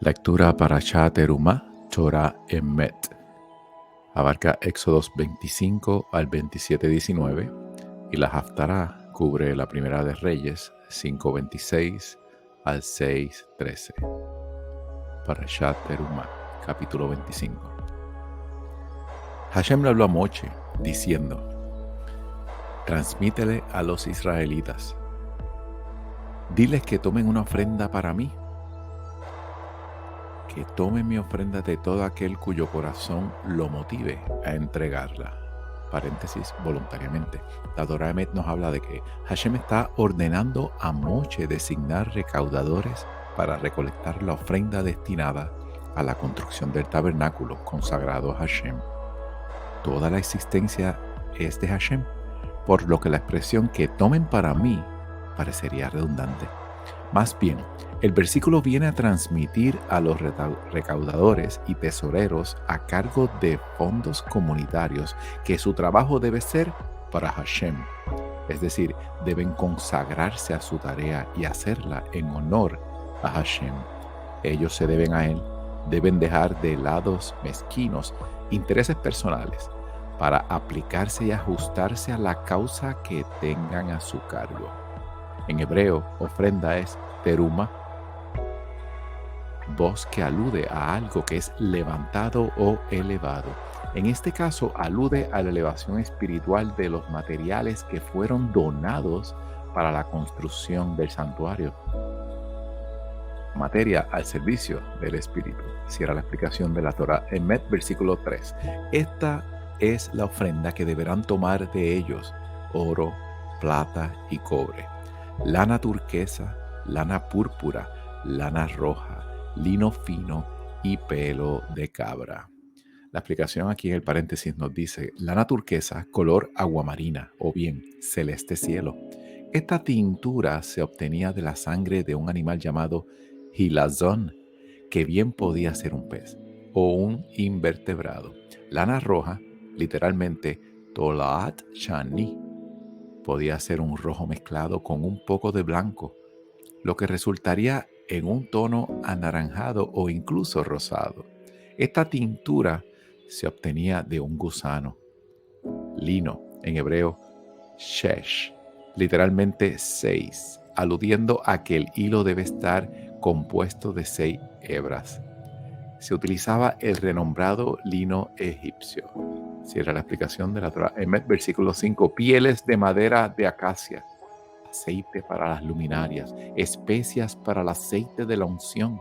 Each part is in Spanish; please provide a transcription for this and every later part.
Lectura Parashá Terumá, Torah Emet. Abarca Éxodos 25 al 27:19 y la Haftará cubre la Primera de Reyes 5:26 al 6:13. Parashá Terumá, capítulo 25. Hashem le habló a Moche, diciendo: transmítele a los israelitas, diles que tomen una ofrenda para mí, que tomen mi ofrenda de todo aquel cuyo corazón lo motive a entregarla. Paréntesis, voluntariamente. La Torah Emet nos habla de que Hashem está ordenando a Moche designar recaudadores para recolectar la ofrenda destinada a la construcción del tabernáculo consagrado a Hashem. Toda la existencia es de Hashem, por lo que la expresión que tomen para mí parecería redundante. Más bien, el versículo viene a transmitir a los recaudadores y tesoreros a cargo de fondos comunitarios que su trabajo debe ser para Hashem. Es decir, deben consagrarse a su tarea y hacerla en honor a Hashem. Ellos se deben a Él, deben dejar de lado mezquinos intereses personales para aplicarse y ajustarse a la causa que tengan a su cargo. En hebreo, ofrenda es teruma, voz que alude a algo que es levantado o elevado. En este caso, alude a la elevación espiritual de los materiales que fueron donados para la construcción del santuario. Materia al servicio del Espíritu. Cierra la explicación de la Torah Emet, versículo 3. Esta es la ofrenda que deberán tomar de ellos: oro, plata y cobre, lana turquesa, lana púrpura, lana roja, lino fino y pelo de cabra. La explicación aquí en el paréntesis nos dice: lana turquesa, color aguamarina o bien celeste cielo. Esta tintura se obtenía de la sangre de un animal llamado hilazón, que bien podía ser un pez o un invertebrado. Lana roja, literalmente tolaat shani, podía ser un rojo mezclado con un poco de blanco, lo que resultaría en un tono anaranjado o incluso rosado. Esta tintura se obtenía de un gusano. Lino, en hebreo, shesh, literalmente 6, aludiendo a que el hilo debe estar compuesto de 6 hebras. Se utilizaba el renombrado lino egipcio. Cierra la explicación de la Torah Emet, versículo 5. Pieles de madera de acacia, aceite para las luminarias, especias para el aceite de la unción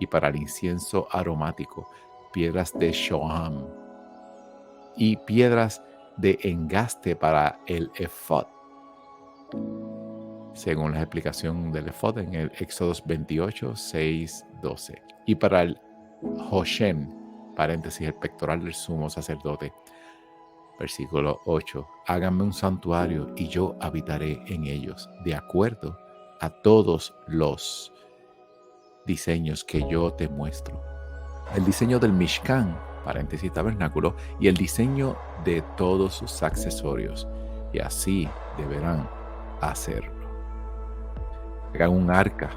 y para el incienso aromático, piedras de shoham y piedras de engaste para el efod, según la explicación del efod en el Éxodos 28, 6, 12. Y para el Hoshem, paréntesis, el pectoral del sumo sacerdote, versículo 8. Háganme un santuario y yo habitaré en ellos, de acuerdo a todos los diseños que yo te muestro. El diseño del Mishkan, paréntesis, tabernáculo, y el diseño de todos sus accesorios, y así deberán hacerlo. Hagan un arca,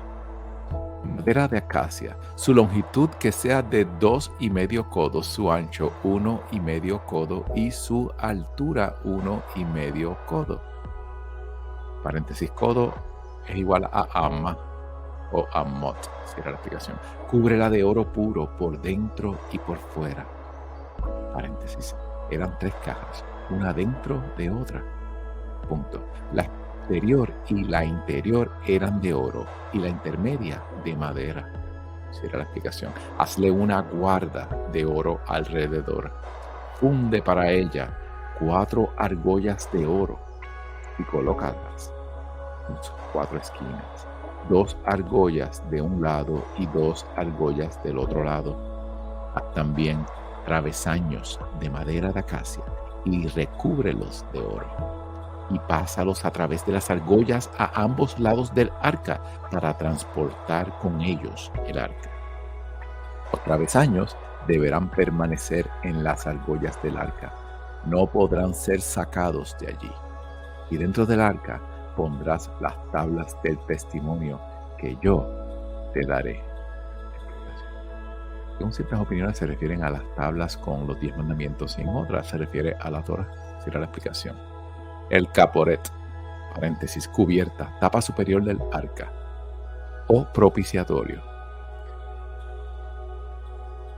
madera de acacia, su longitud que sea de 2,5 codos, su ancho 1,5 codo y su altura 1,5 codo. Paréntesis, codo es igual a amma o ammot, cierra la explicación. Cúbrela de oro puro por dentro y por fuera. Paréntesis, eran 3 cajas, una dentro de otra. Punto. La exterior y la interior eran de oro y la intermedia de madera. Cierra la explicación. Hazle una guarda de oro alrededor. Funde para ella 4 argollas de oro y colócalas en sus 4 esquinas. 2 argollas de un lado y 2 argollas del otro lado. Haz también travesaños de madera de acacia y recúbrelos de oro. Y pásalos a través de las argollas a ambos lados del arca para transportar con ellos el arca. Los travesaños deberán permanecer en las argollas del arca. No podrán ser sacados de allí. Y dentro del arca pondrás las tablas del testimonio que yo te daré. Según ciertas opiniones se refieren a las tablas con los 10 mandamientos y en otras se refiere a la Torah. Será la explicación. El caporet, paréntesis, cubierta, tapa superior del arca o propiciatorio.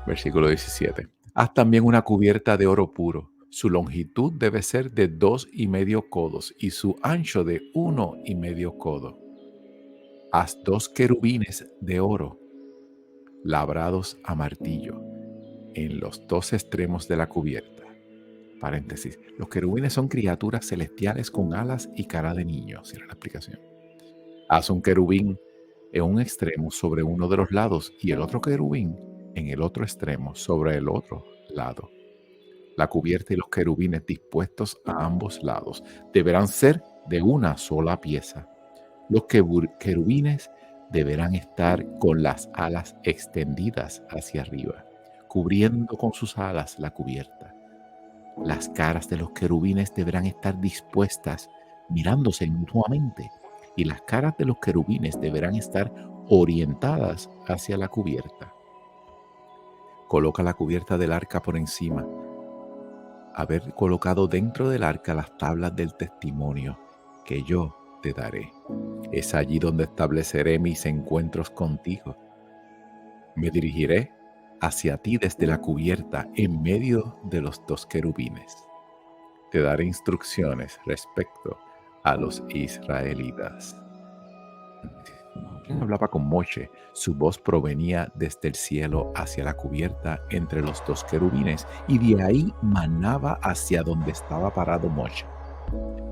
Versículo 17. Haz también una cubierta de oro puro. Su longitud debe ser de 2,5 codos y su ancho de 1,5 codo. Haz 2 querubines de oro labrados a martillo en los 2 extremos de la cubierta. Paréntesis. Los querubines son criaturas celestiales con alas y cara de niño. Será la explicación. Haz un querubín en un extremo sobre uno de los lados y el otro querubín en el otro extremo sobre el otro lado. La cubierta y los querubines dispuestos a ambos lados deberán ser de una sola pieza. Los querubines deberán estar con las alas extendidas hacia arriba, cubriendo con sus alas la cubierta. Las caras de los querubines deberán estar dispuestas mirándose mutuamente y las caras de los querubines deberán estar orientadas hacia la cubierta. Coloca la cubierta del arca por encima. Haber colocado dentro del arca las tablas del testimonio que yo te daré. Es allí donde estableceré mis encuentros contigo. Me dirigiré hacia ti desde la cubierta en medio de los 2 querubines. Te daré instrucciones respecto a los israelitas. Hablaba con Moshe, su voz provenía desde el cielo hacia la cubierta entre los 2 querubines y de ahí manaba hacia donde estaba parado Moshe,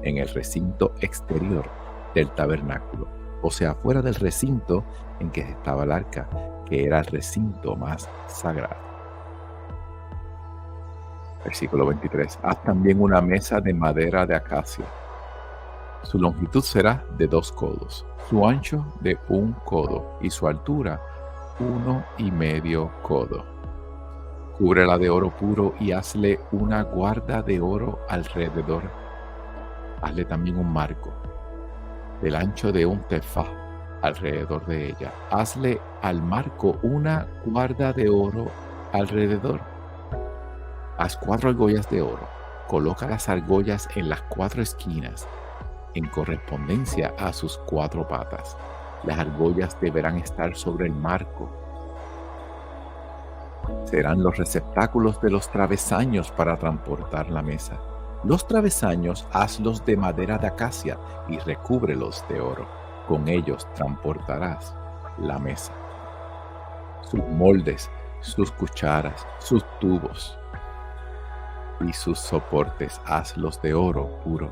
en el recinto exterior del tabernáculo, o sea, fuera del recinto en que estaba el arca, que era el recinto más sagrado. Versículo 23. Haz también una mesa de madera de acacia. Su longitud será de 2 codos, su ancho de 1 codo y su altura 1,5 codo. Cúbrela de oro puro y hazle una guarda de oro alrededor. Hazle también un marco del ancho de 1 tefá alrededor de ella. Hazle al marco una guarda de oro alrededor. Haz 4 argollas de oro. Coloca las argollas en las 4 esquinas, en correspondencia a sus 4 patas. Las argollas deberán estar sobre el marco. Serán los receptáculos de los travesaños para transportar la mesa. Los travesaños hazlos de madera de acacia y recúbrelos de oro. Con ellos transportarás la mesa. Sus moldes, sus cucharas, sus tubos y sus soportes hazlos de oro puro.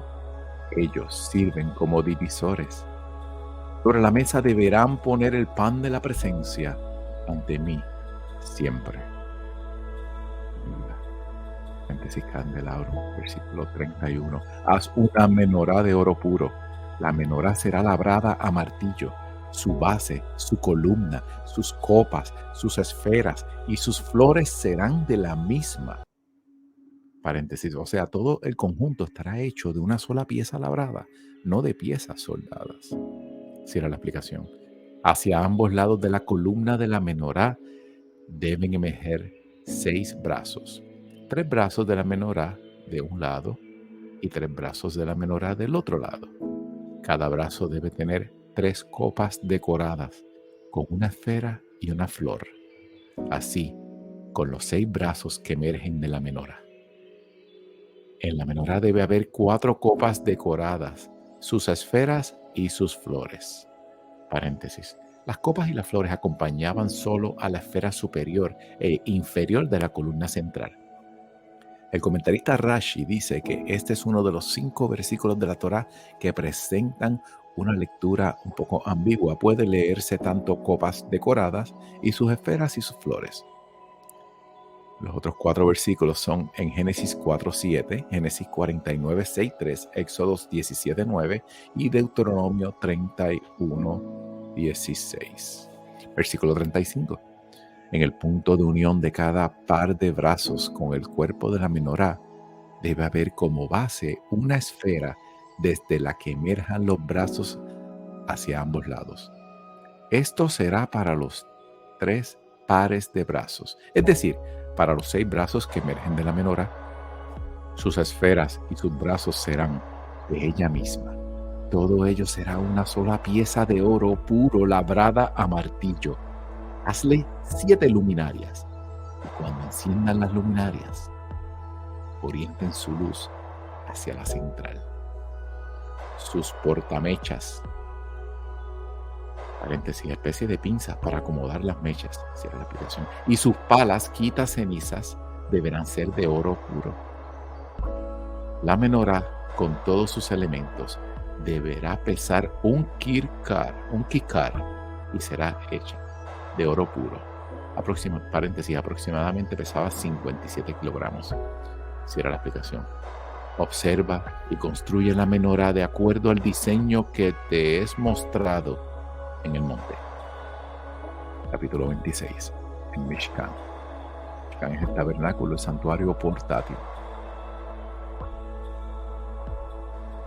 Ellos sirven como divisores. Sobre la mesa deberán poner el pan de la presencia ante mí siempre. Paréntesis, candelabro, versículo 31. Haz una menorá de oro puro. La menorá será labrada a martillo. Su base, su columna, sus copas, sus esferas y sus flores serán de la misma. Paréntesis, o sea, todo el conjunto estará hecho de una sola pieza labrada, no de piezas soldadas. Cierra la explicación. Hacia ambos lados de la columna de la menorá deben emerger 6 brazos. 3 brazos de la menorá de un lado y 3 brazos de la menorá del otro lado. Cada brazo debe tener 3 copas decoradas con una esfera y una flor. Así, con los 6 brazos que emergen de la menorá. En la menorá debe haber 4 copas decoradas, sus esferas y sus flores. Paréntesis. Las copas y las flores acompañaban solo a la esfera superior e inferior de la columna central. El comentarista Rashi dice que este es uno de los 5 versículos de la Torá que presentan una lectura un poco ambigua. Puede leerse tanto copas decoradas y sus esferas y sus flores. Los otros 4 versículos son en Génesis 4:7, Génesis 49:6-3, Éxodos 17:9 y Deuteronomio 31:16. Versículo 35. En el punto de unión de cada par de brazos con el cuerpo de la menorá debe haber como base una esfera desde la que emerjan los brazos hacia ambos lados. Esto será para los 3 pares de brazos. Es decir, para los 6 brazos que emergen de la menorá, sus esferas y sus brazos serán de ella misma. Todo ello será una sola pieza de oro puro labrada a martillo. Hazle 7 luminarias, y cuando enciendan las luminarias, orienten su luz hacia la central. Sus portamechas, paréntesis, especie de pinzas para acomodar las mechas, cierra la aplicación, y sus palas quita cenizas deberán ser de oro puro. La menorá, con todos sus elementos, deberá pesar un kikar, y será hecha de oro puro. Paréntesis, aproximadamente pesaba 57 kilogramos. Cierra la aplicación. Observa y construye la menorá de acuerdo al diseño que te es mostrado en el monte. Capítulo 26. En Mishkan. Mishkan es el tabernáculo, el santuario portátil.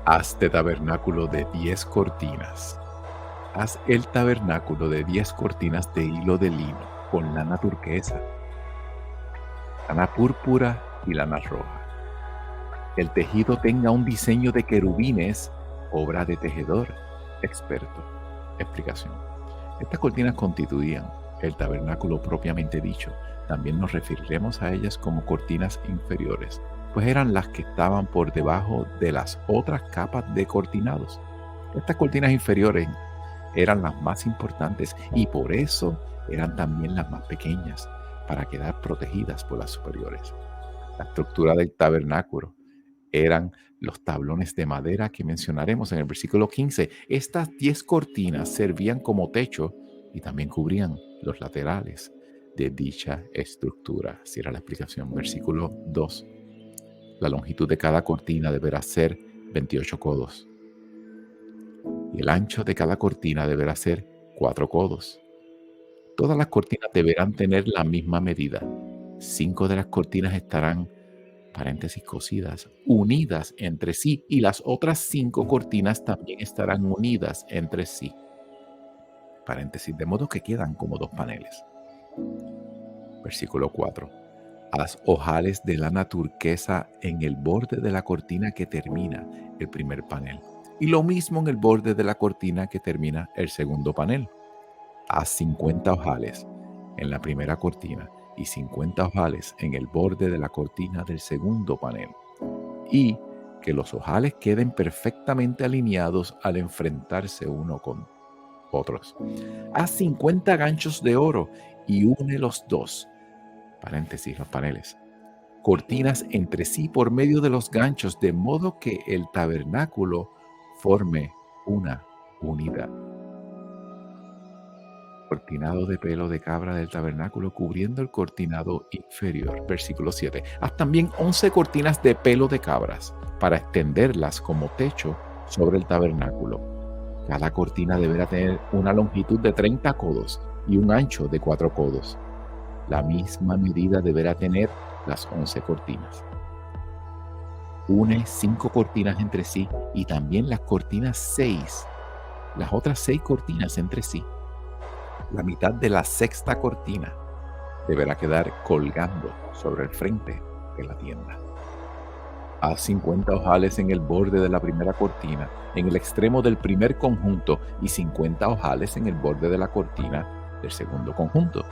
Hazte tabernáculo de 10 cortinas. Haz el tabernáculo de 10 cortinas de hilo de lino con lana turquesa, lana púrpura y lana roja. El tejido tenga un diseño de querubines, obra de tejedor experto. Explicación. Estas cortinas constituían el tabernáculo propiamente dicho. También nos referiremos a ellas como cortinas inferiores, pues eran las que estaban por debajo de las otras capas de cortinados. Estas cortinas inferiores eran las más importantes y por eso eran también las más pequeñas, para quedar protegidas por las superiores. La estructura del tabernáculo eran los tablones de madera que mencionaremos en el versículo 15. Estas 10 cortinas servían como techo y también cubrían los laterales de dicha estructura. Cierra la explicación. Versículo 2. La longitud de cada cortina deberá ser 28 codos. Y el ancho de cada cortina deberá ser 4 codos. Todas las cortinas deberán tener la misma medida. 5 de las cortinas estarán, paréntesis, cosidas, unidas entre sí, y las otras 5 cortinas también estarán unidas entre sí. Paréntesis, de modo que quedan como 2 paneles. Versículo 4. Haz ojales de lana turquesa en el borde de la cortina que termina el primer panel, y lo mismo en el borde de la cortina que termina el segundo panel. Haz 50 ojales en la primera cortina y 50 ojales en el borde de la cortina del segundo panel, y que los ojales queden perfectamente alineados al enfrentarse uno con otros. Haz 50 ganchos de oro y une los dos, paréntesis, los paneles, cortinas entre sí por medio de los ganchos, de modo que el tabernáculo forme una unidad. Cortinado de pelo de cabra del tabernáculo cubriendo el cortinado inferior. Versículo 7. Haz también 11 cortinas de pelo de cabras para extenderlas como techo sobre el tabernáculo. Cada cortina deberá tener una longitud de 30 codos y un ancho de 4 codos. La misma medida deberá tener las 11 cortinas. Une 5 cortinas entre sí y también las otras 6 cortinas entre sí. La mitad de la sexta cortina deberá quedar colgando sobre el frente de la tienda. Haz 50 ojales en el borde de la primera cortina, en el extremo del primer conjunto, y 50 ojales en el borde de la cortina del segundo conjunto.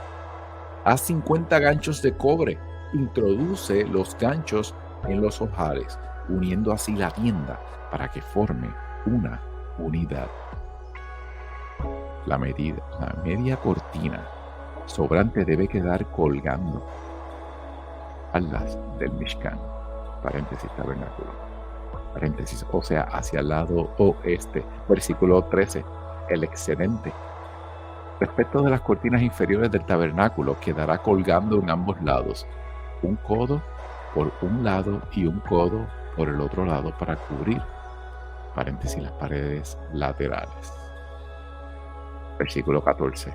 Haz 50 ganchos de cobre. Introduce los ganchos en los ojales, uniendo así la tienda para que forme una unidad. La media cortina sobrante debe quedar colgando al lado del Mishkan, paréntesis, tabernáculo, paréntesis, o sea, hacia el lado oeste. Versículo 13. El excedente respecto de las cortinas inferiores del tabernáculo quedará colgando en ambos lados, un codo por un lado y un codo por el otro lado para cubrir, paréntesis, las paredes laterales. Versículo 14.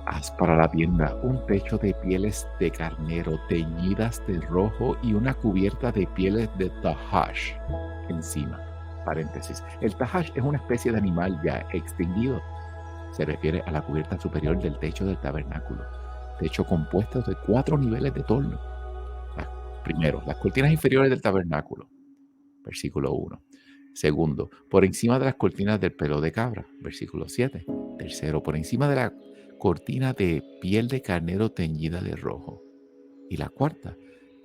Haz para la tienda un techo de pieles de carnero teñidas de rojo y una cubierta de pieles de tahash encima. Paréntesis. El tahash es una especie de animal ya extinguido. se refiere a la cubierta superior del techo del tabernáculo, techo compuesto de 4 niveles de torno. Primero, las cortinas inferiores del tabernáculo, versículo 1. Segundo, por encima de las cortinas del pelo de cabra, versículo 7. Tercero, por encima de la cortina de piel de carnero teñida de rojo. Y la cuarta,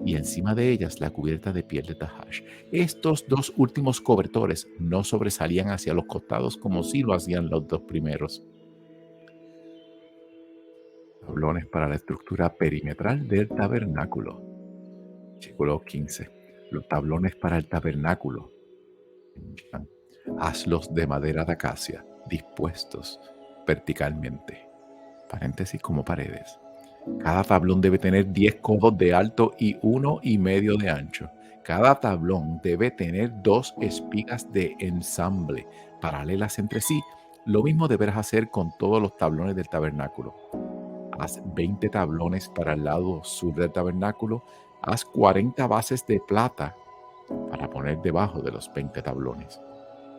y encima de ellas la cubierta de piel de tahash. Estos dos últimos cobertores no sobresalían hacia los costados como sí lo hacían los dos primeros. Tablones para la estructura perimetral del tabernáculo. Versículo 15. Los tablones para el tabernáculo. Hazlos de madera de acacia, dispuestos verticalmente. Paréntesis como paredes. Cada tablón debe tener 10 codos de alto y 1,5 de ancho. Cada tablón debe tener 2 espigas de ensamble paralelas entre sí. Lo mismo deberás hacer con todos los tablones del tabernáculo. Haz 20 tablones para el lado sur del tabernáculo. Haz 40 bases de plata para poner debajo de los 20 tablones.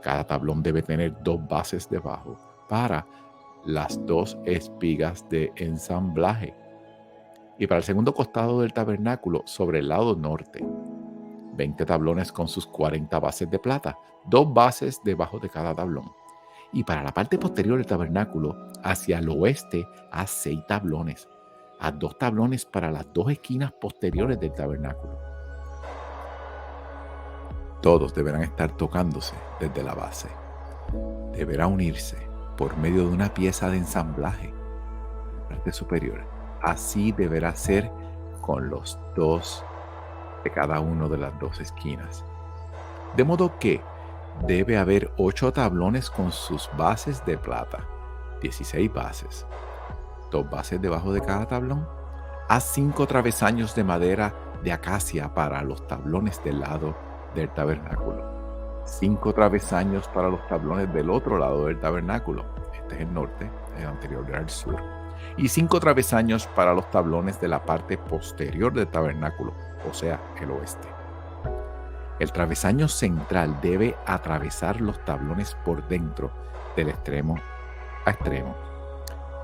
Cada tablón debe tener 2 bases debajo para las 2 espigas de ensamblaje. Y para el segundo costado del tabernáculo, sobre el lado norte, 20 tablones con sus 40 bases de plata, 2 bases debajo de cada tablón. Y para la parte posterior del tabernáculo, hacia el oeste, haz 6 tablones. Haz 2 tablones para las 2 esquinas posteriores del tabernáculo. Todos deberán estar tocándose desde la base. Deberá unirse por medio de una pieza de ensamblaje en la parte superior. Así deberá ser con los 2 de cada uno de las 2 esquinas. De modo que debe haber 8 tablones con sus bases de plata, 16 bases, 2 bases debajo de cada tablón. Haz 5 travesaños de madera de acacia para los tablones del lado del tabernáculo, 5 travesaños para los tablones del otro lado del tabernáculo. Este es el norte, el anterior era el sur. Y 5 travesaños para los tablones de la parte posterior del tabernáculo, o sea, el oeste. El travesaño central debe atravesar los tablones por dentro, del extremo a extremo.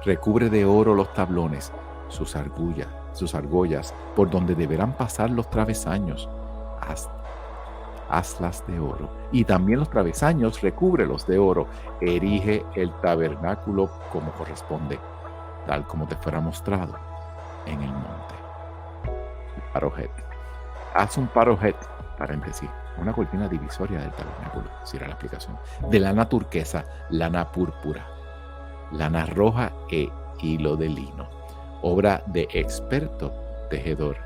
Recubre de oro los tablones, sus argollas, por donde deberán pasar los travesaños. Hazlas de oro. Y también los travesaños, recúbrelos de oro. Erige el tabernáculo como corresponde, tal como te fuera mostrado en el monte. Parojet. Haz un parojet, paréntesis, una cortina divisoria del tabernáculo, si era la aplicación, de lana turquesa, lana púrpura, lana roja e hilo de lino, obra de experto tejedor.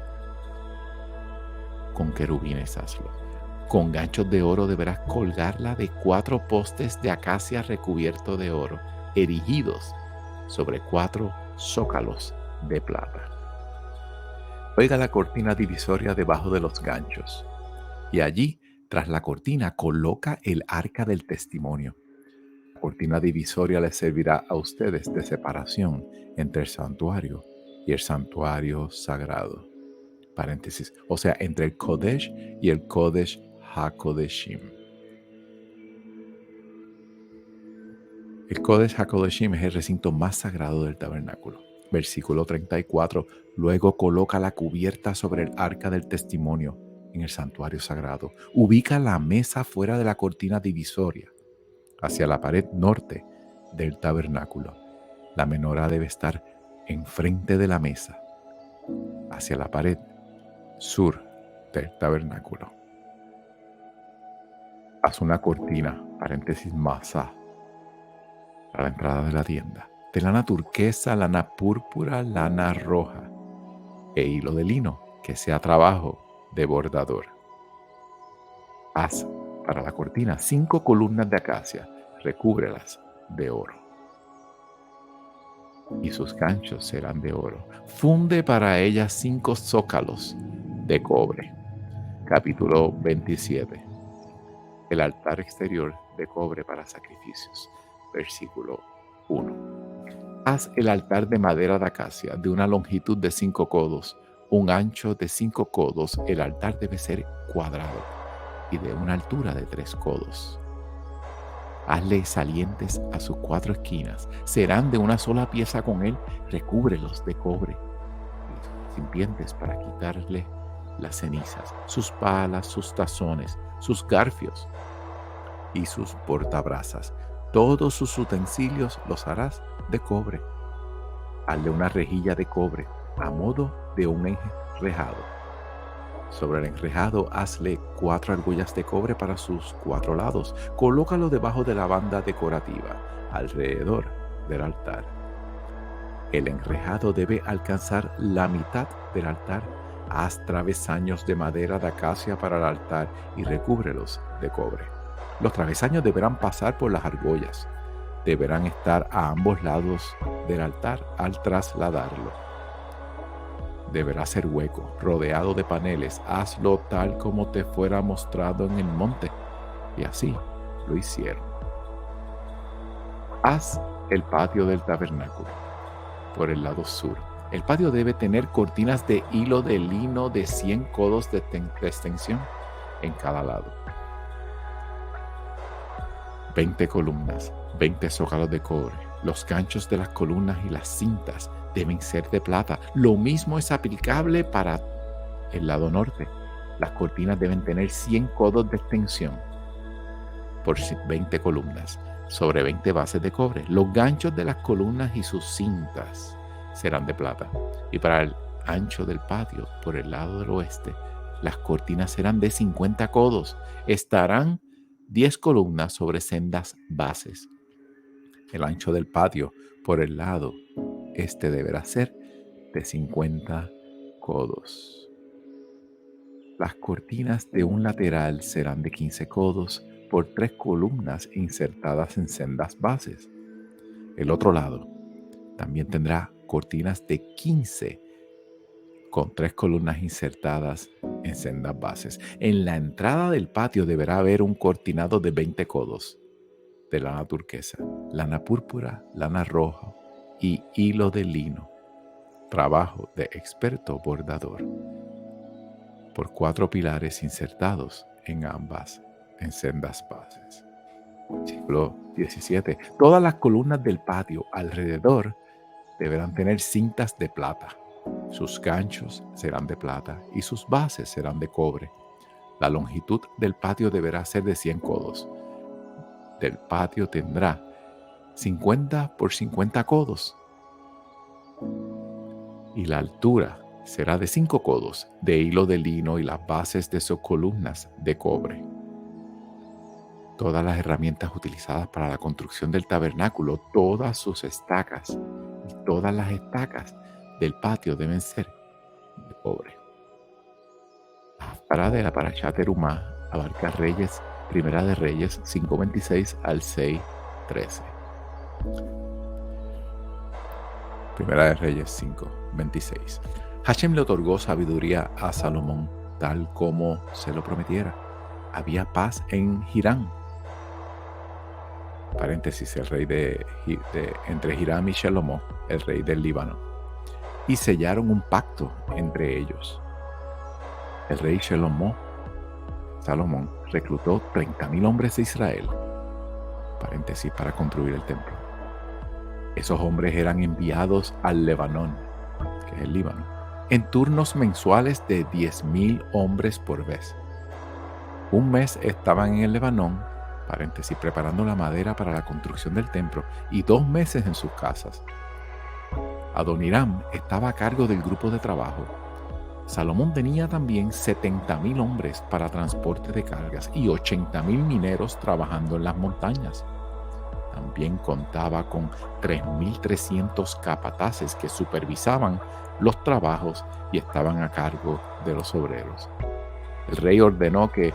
Con querubines hazlo. Con ganchos de oro deberás colgarla de 4 postes de acacia recubierto de oro, erigidos sobre 4 zócalos de plata. Cuelga la cortina divisoria debajo de los ganchos, y allí, tras la cortina, coloca el arca del testimonio. La cortina divisoria les servirá a ustedes de separación entre el santuario y el santuario sagrado. Paréntesis, o sea, entre el Kodesh y el Kodesh HaKodeshim. El Kodesh HaKodeshim es el recinto más sagrado del tabernáculo. Versículo 34. Luego coloca la cubierta sobre el arca del testimonio en el santuario sagrado. Ubica la mesa fuera de la cortina divisoria, hacia la pared norte del tabernáculo. La menorá debe estar enfrente de la mesa, hacia la pared sur del tabernáculo. Haz una cortina, paréntesis masa, para la entrada de la tienda, de lana turquesa, lana púrpura, lana roja e hilo de lino, que sea trabajo de bordador. Haz para la cortina 5 columnas de acacia, recúbrelas de oro. Y sus ganchos serán de oro. Funde para ellas 5 zócalos de cobre. Capítulo 27. El altar exterior de cobre para sacrificios. Versículo 1. Haz el altar de madera de acacia de una longitud de 5 codos, un ancho de 5 codos. El altar debe ser cuadrado y de una altura de 3 codos. Hazle salientes a sus 4 esquinas. Serán de una sola pieza con él. Recúbrelos de cobre y sus recipientes para quitarle las cenizas, sus palas, sus tazones, sus garfios y sus portabrasas. Todos sus utensilios los harás de cobre. Hazle una rejilla de cobre a modo de un enrejado. Sobre el enrejado hazle 4 argollas de cobre para sus 4 lados. Colócalo debajo de la banda decorativa, alrededor del altar. El enrejado debe alcanzar la mitad del altar. Haz travesaños de madera de acacia para el altar y recúbrelos de cobre. Los travesaños deberán pasar por las argollas. Deberán estar a ambos lados del altar al trasladarlo. Deberá ser hueco, rodeado de paneles. Hazlo tal como te fuera mostrado en el monte. Y así lo hicieron. Haz el patio del tabernáculo por el lado sur. El patio debe tener cortinas de hilo de lino de 100 codos de extensión en cada lado. 20 columnas, 20 zócalos de cobre. Los ganchos de las columnas y las cintas deben ser de plata. Lo mismo es aplicable para el lado norte. Las cortinas deben tener 100 codos de extensión por 20 columnas, sobre 20 bases de cobre. Los ganchos de las columnas y sus cintas serán de plata. Y para el ancho del patio, por el lado del oeste, las cortinas serán de 50 codos. Estarán 10 columnas sobre sendas bases. El ancho del patio por el lado este deberá ser de 50 codos. Las cortinas de un lateral serán de 15 codos por 3 columnas insertadas en sendas bases. El otro lado también tendrá cortinas de 15 con 3 columnas insertadas en sendas bases. En la entrada del patio deberá haber un cortinado de 20 codos de lana turquesa, lana púrpura, lana roja y hilo de lino, trabajo de experto bordador, por 4 pilares insertados en ambas en sendas bases. Versículo 17. Todas las columnas del patio alrededor deberán tener cintas de plata. Sus ganchos serán de plata y sus bases serán de cobre. La longitud del patio deberá ser de 100 codos. Del patio tendrá 50 por 50 codos. Y la altura será de 5 codos de hilo de lino y las bases de sus columnas de cobre. Todas las herramientas utilizadas para la construcción del tabernáculo, todas sus estacas y todas las estacas del patio deben ser de cobre. La haftará de la Parashat Terumá abarca Reyes, Primera de Reyes 5:26 al 6:13. Primera de Reyes 5:26. Hashem le otorgó sabiduría a Salomón, tal como se lo prometiera. Había paz en Hiram. Paréntesis, el rey entre Hiram y Shelomo, el rey del Líbano. Y sellaron un pacto entre ellos. El rey Salomón, reclutó 30,000 hombres de Israel, paréntesis, para construir el templo. Esos hombres eran enviados al Lebanón, que es el Líbano, en turnos mensuales de 10,000 hombres por vez. Un mes estaban en el Lebanón, paréntesis, preparando la madera para la construcción del templo, y 2 meses en sus casas. Adoniram estaba a cargo del grupo de trabajo. Salomón tenía también 70,000 hombres para transporte de cargas y 80,000 mineros trabajando en las montañas. También contaba con 3,300 capataces que supervisaban los trabajos y estaban a cargo de los obreros. El rey ordenó que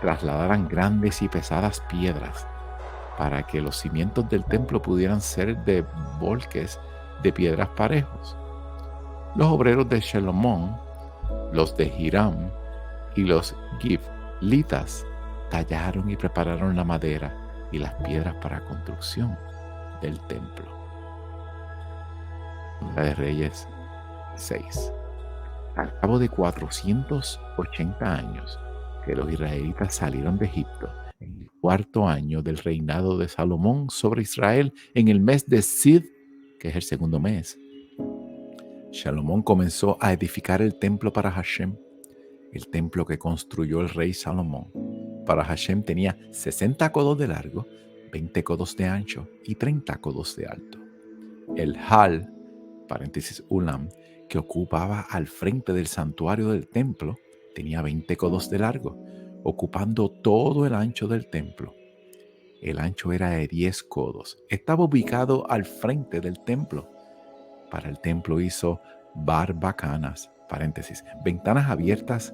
trasladaran grandes y pesadas piedras para que los cimientos del templo pudieran ser de volques de piedras parejos. Los obreros de Shalomón, los de Hiram y los Givlitas tallaron y prepararon la madera y las piedras para construcción del templo. Primera de Reyes 6. Al cabo de 480 años que los israelitas salieron de Egipto, en el cuarto año del reinado de Salomón sobre Israel, en el mes de Sid, que es el segundo mes, Salomón comenzó a edificar el templo para Hashem, el templo que construyó el rey Salomón. Para Hashem tenía 60 codos de largo, 20 codos de ancho y 30 codos de alto. El hall, paréntesis ulam, que ocupaba al frente del santuario del templo, tenía 20 codos de largo, ocupando todo el ancho del templo. El ancho era de 10 codos. Estaba ubicado al frente del templo. Para el templo hizo barbacanas, paréntesis, ventanas abiertas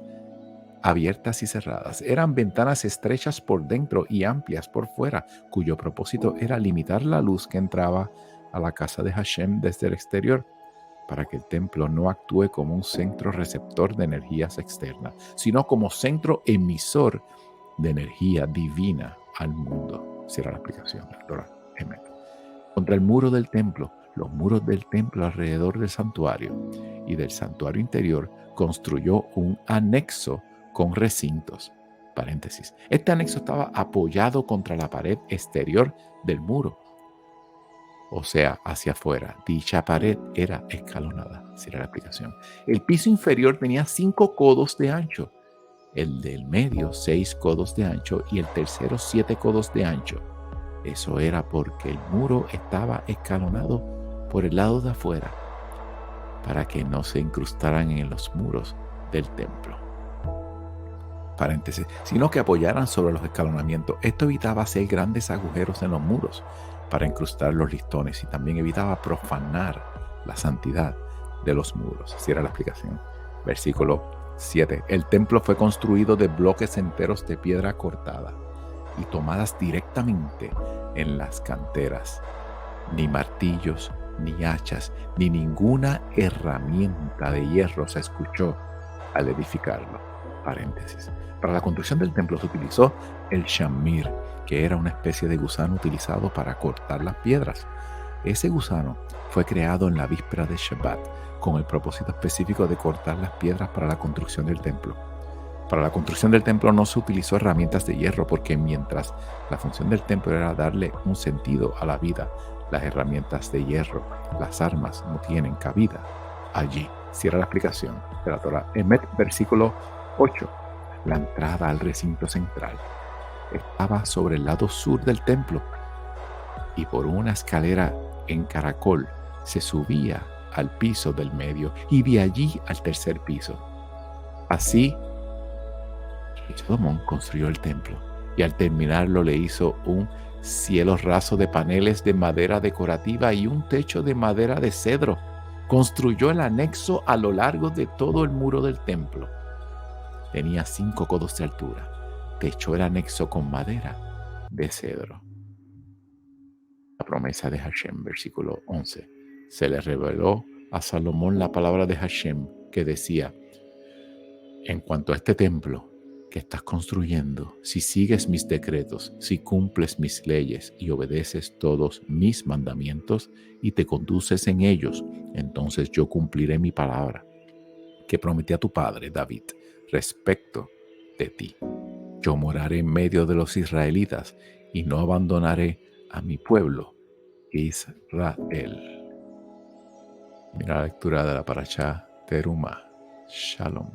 y cerradas. Eran ventanas estrechas por dentro y amplias por fuera, cuyo propósito era limitar la luz que entraba a la casa de Hashem desde el exterior, para que el templo no actúe como un centro receptor de energías externas, sino como centro emisor de energía divina al mundo. Cierra la explicación. Contra el muro del templo, los muros del templo alrededor del santuario y del santuario interior, construyó un anexo con recintos. Paréntesis. Este anexo estaba apoyado contra la pared exterior del muro, o sea, hacia afuera. Dicha pared era escalonada. Cierra la explicación. El piso inferior tenía 5 codos de ancho, el del medio 6 codos de ancho y el tercero 7 codos de ancho. Eso era porque el muro estaba escalonado por el lado de afuera, para que no se incrustaran en los muros del templo. Paréntesis, sino que apoyaran sobre los escalonamientos. Esto evitaba hacer grandes agujeros en los muros para incrustar los listones y también evitaba profanar la santidad de los muros. Cierra la explicación. Versículo 7. El templo fue construido de bloques enteros de piedra cortada y tomadas directamente en las canteras. Ni martillos, ni hachas, ni ninguna herramienta de hierro se escuchó al edificarlo. Paréntesis. Para la construcción del templo se utilizó el shamir, que era una especie de gusano utilizado para cortar las piedras. Ese gusano fue creado en la víspera de Shabbat con el propósito específico de cortar las piedras para la construcción del templo. Para la construcción del templo no se utilizó herramientas de hierro porque mientras la función del templo era darle un sentido a la vida, las herramientas de hierro, las armas, no tienen cabida allí. Cierra la explicación de la Torah. Emet, versículo 8. La entrada al recinto central estaba sobre el lado sur del templo y por una escalera en caracol se subía al piso del medio y de allí al tercer piso. Así, Salomón construyó el templo y al terminarlo le hizo un cielo raso de paneles de madera decorativa y un techo de madera de cedro. Construyó el anexo a lo largo de todo el muro del templo. Tenía 5 codos de altura. Techó el anexo con madera de cedro. La promesa de Hashem, versículo 11. Se le reveló a Salomón la palabra de Hashem que decía: en cuanto a este templo que estás construyendo, si sigues mis decretos, si cumples mis leyes y obedeces todos mis mandamientos y te conduces en ellos, entonces yo cumpliré mi palabra que prometí a tu padre David respecto de ti. Yo moraré en medio de los israelitas y no abandonaré a mi pueblo Israel. Mira la lectura de la parashá Terumá. Shalom.